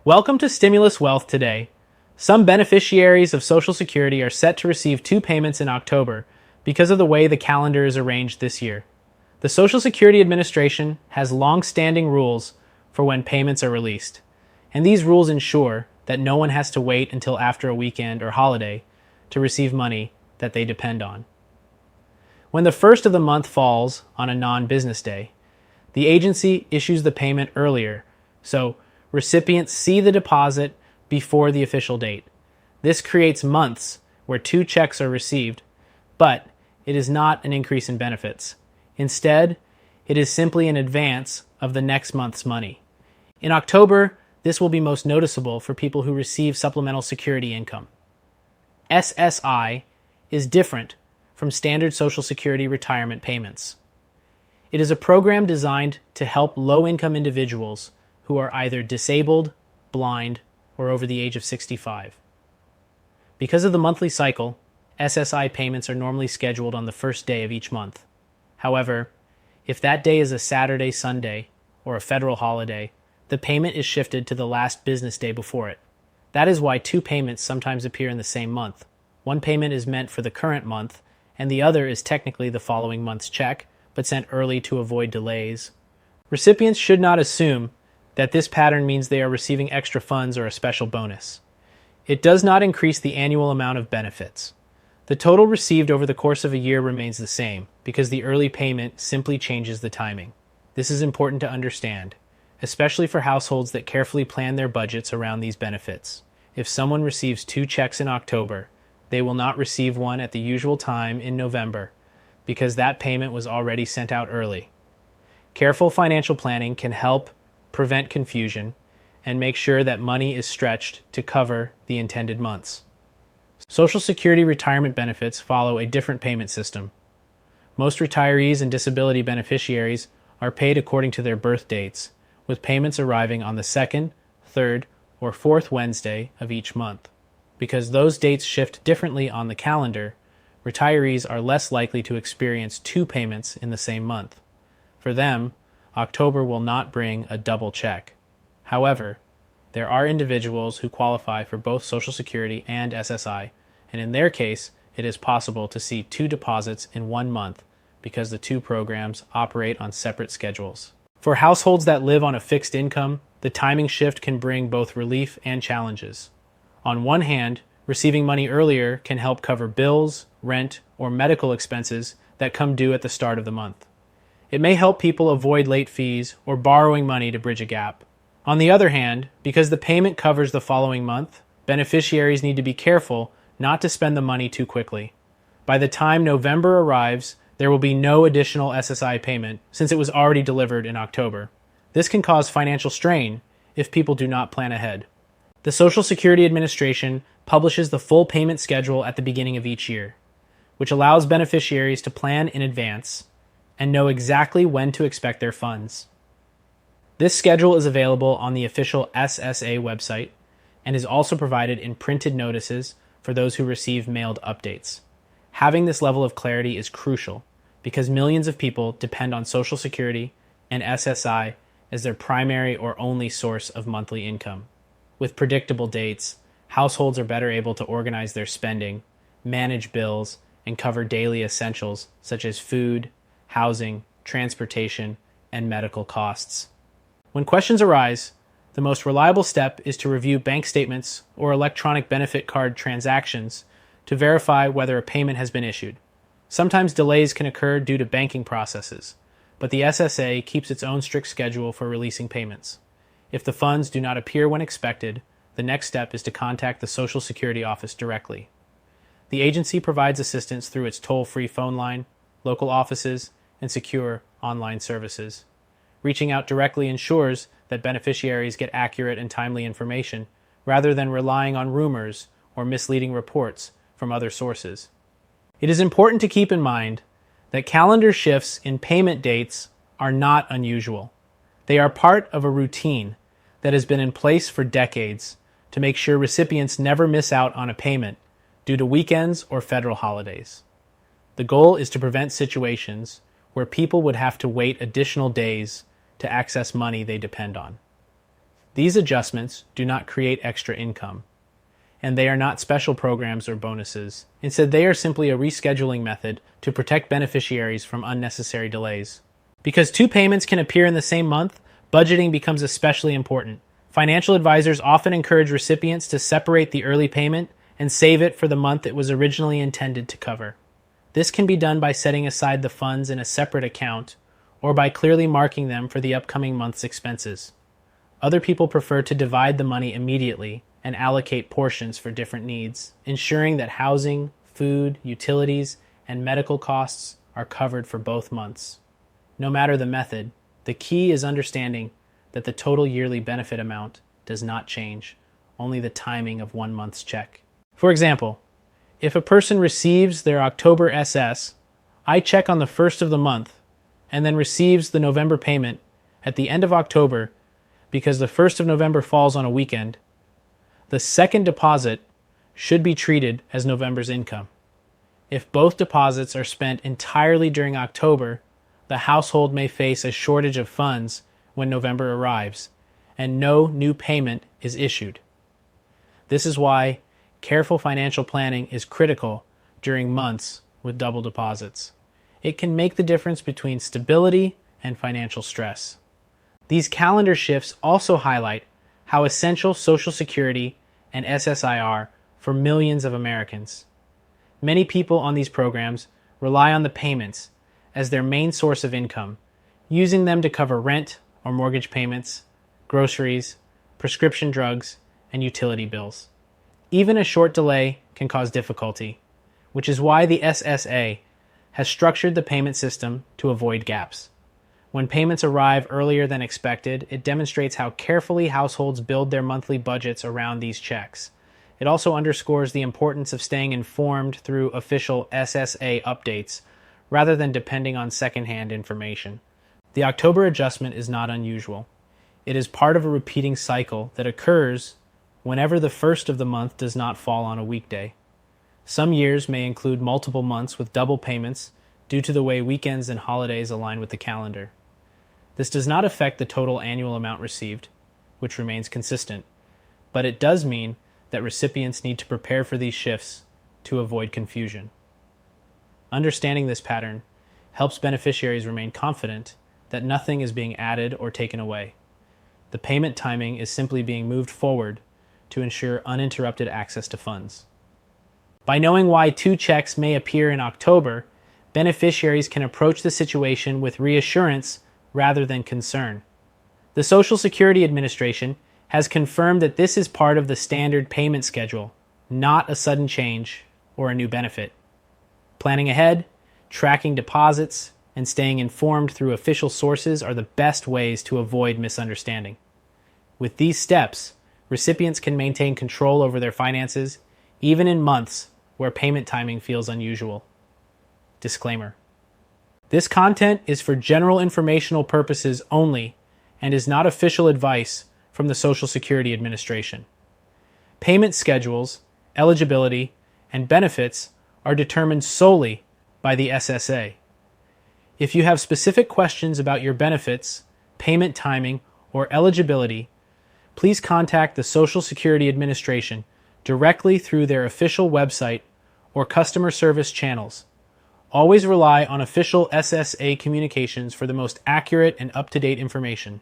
Welcome to Stimulus Wealth today. Some beneficiaries of Social Security are set to receive two payments in October because of the way the calendar is arranged this year. The Social Security Administration has long-standing rules for when payments are released, and these rules ensure that no one has to wait until after a weekend or holiday to receive money that they depend on. When the first of the month falls on a non-business day, the agency issues the payment earlier, so recipients see the deposit before the official date. This creates months where two checks are received, but it is not an increase in benefits. Instead, it is simply an advance of the next month's money. In October, this will be most noticeable for people who receive supplemental security income. SSI is different from standard Social Security retirement payments. It is a program designed to help low-income individuals who are either disabled, blind, or over the age of 65. Because of the monthly cycle, SSI payments are normally scheduled on the first day of each month. However, if that day is a Saturday, Sunday, or a federal holiday, the payment is shifted to the last business day before it. That is why two payments sometimes appear in the same month. One payment is meant for the current month, and the other is technically the following month's check, but sent early to avoid delays. Recipients should not assume that this pattern means they are receiving extra funds or a special bonus. It does not increase the annual amount of benefits. The total received over the course of a year remains the same, because the early payment simply changes the timing. This is important to understand, especially for households that carefully plan their budgets around these benefits. If someone receives two checks in October, they will not receive one at the usual time in November, because that payment was already sent out early. Careful financial planning can help prevent confusion and make sure that money is stretched to cover the intended months. Social Security retirement benefits follow a different payment system. Most retirees and disability beneficiaries are paid according to their birth dates, with payments arriving on the second, third, or fourth Wednesday of each month. Because those dates shift differently on the calendar, retirees are less likely to experience two payments in the same month. For them, October will not bring a double check. However, there are individuals who qualify for both Social Security and SSI, and in their case, it is possible to see two deposits in 1 month because the two programs operate on separate schedules. For households that live on a fixed income, the timing shift can bring both relief and challenges. On one hand, receiving money earlier can help cover bills, rent, or medical expenses that come due at the start of the month. It may help people avoid late fees or borrowing money to bridge a gap. On the other hand, because the payment covers the following month, beneficiaries need to be careful not to spend the money too quickly. By the time November arrives, there will be no additional SSI payment since it was already delivered in October. This can cause financial strain if people do not plan ahead. The Social Security Administration publishes the full payment schedule at the beginning of each year, which allows beneficiaries to plan in advance and know exactly when to expect their funds. This schedule is available on the official SSA website and is also provided in printed notices for those who receive mailed updates. Having this level of clarity is crucial because millions of people depend on Social Security and SSI as their primary or only source of monthly income. With predictable dates, households are better able to organize their spending, manage bills, and cover daily essentials such as food, housing, transportation, and medical costs. When questions arise, the most reliable step is to review bank statements or electronic benefit card transactions to verify whether a payment has been issued. Sometimes delays can occur due to banking processes, but the SSA keeps its own strict schedule for releasing payments. If the funds do not appear when expected, the next step is to contact the Social Security office directly. The agency provides assistance through its toll-free phone line, local offices, and secure online services. Reaching out directly ensures that beneficiaries get accurate and timely information rather than relying on rumors or misleading reports from other sources. It is important to keep in mind that calendar shifts in payment dates are not unusual. They are part of a routine that has been in place for decades to make sure recipients never miss out on a payment due to weekends or federal holidays. The goal is to prevent situations where people would have to wait additional days to access money they depend on. These adjustments do not create extra income, and they are not special programs or bonuses. Instead, they are simply a rescheduling method to protect beneficiaries from unnecessary delays. Because two payments can appear in the same month, budgeting becomes especially important. Financial advisors often encourage recipients to separate the early payment and save it for the month it was originally intended to cover. This can be done by setting aside the funds in a separate account or by clearly marking them for the upcoming month's expenses. Other people prefer to divide the money immediately and allocate portions for different needs, ensuring that housing, food, utilities, and medical costs are covered for both months. No matter the method, the key is understanding that the total yearly benefit amount does not change, only the timing of 1 month's check. For example, if a person receives their October SSDI check on the 1st of the month and then receives the November payment at the end of October because the 1st of November falls on a weekend, the second deposit should be treated as November's income. If both deposits are spent entirely during October, the household may face a shortage of funds when November arrives, and no new payment is issued. This is why careful financial planning is critical during months with double deposits. It can make the difference between stability and financial stress. These calendar shifts also highlight how essential Social Security and SSI are for millions of Americans. Many people on these programs rely on the payments as their main source of income, using them to cover rent or mortgage payments, groceries, prescription drugs, and utility bills. Even a short delay can cause difficulty, which is why the SSA has structured the payment system to avoid gaps. When payments arrive earlier than expected, it demonstrates how carefully households build their monthly budgets around these checks. It also underscores the importance of staying informed through official SSA updates, rather than depending on secondhand information. The October adjustment is not unusual. It is part of a repeating cycle that occurs whenever the 1st of the month does not fall on a weekday. Some years may include multiple months with double payments due to the way weekends and holidays align with the calendar. This does not affect the total annual amount received, which remains consistent, but it does mean that recipients need to prepare for these shifts to avoid confusion. Understanding this pattern helps beneficiaries remain confident that nothing is being added or taken away. The payment timing is simply being moved forward to ensure uninterrupted access to funds. By knowing why two checks may appear in October, beneficiaries can approach the situation with reassurance rather than concern. The Social Security Administration has confirmed that this is part of the standard payment schedule, not a sudden change or a new benefit. Planning ahead, tracking deposits, and staying informed through official sources are the best ways to avoid misunderstanding. With these steps, recipients can maintain control over their finances, even in months where payment timing feels unusual. Disclaimer: this content is for general informational purposes only and is not official advice from the Social Security Administration. Payment schedules, eligibility, and benefits are determined solely by the SSA. If you have specific questions about your benefits, payment timing, or eligibility, please contact the Social Security Administration directly through their official website or customer service channels. Always rely on official SSA communications for the most accurate and up-to-date information.